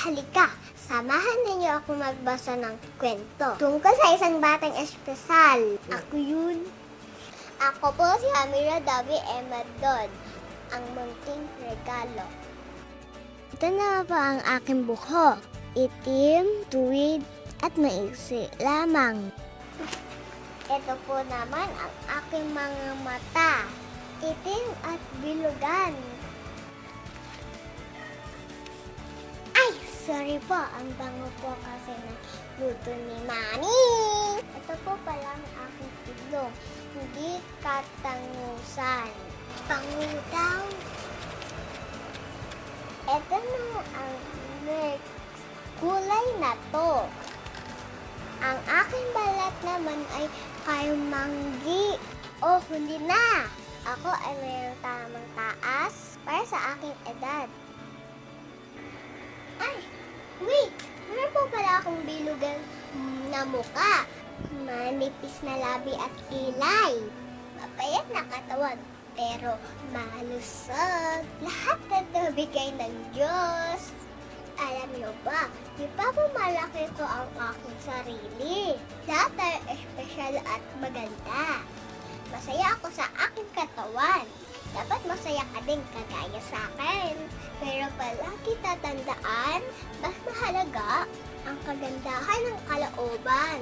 Halika, samahan ninyo ako magbasa ng kwento tungkol sa isang batang espesyal. Ako yun. Ako po si Amira Davi Emma Dodd, ang munting regalo. Ito na po ang aking buhok. Itim, tuwid, at maiksi lamang. Ito po naman ang aking mga mata. Itim at bilugan. Ay, sorry po. Ang bango po kasi ng luto ni Mami. Ito po pala ang aking ilong. Hindi katangusan. Pango daw. Ito na ang next kulay na to. Ang aking balat naman ay kaimanggi. Oh, hindi na. Ako ay mayroong tamang taas para sa aking edad. Ay, wait! Meron po pala akong bilugan na muka. Manipis na labi at kilay. Mapayat na katawan, pero malusog. Lahat na bigay ng Diyos. Alam niyo ba, di ba pumalaki ko ang aking sarili? Lahat ay espesyal at maganda. Masaya ako sa aking katawan. Dapat masaya ka din kagaya sa akin. Pero palagi tatandaan, mas mahalaga ang kagandahan ng kalooban.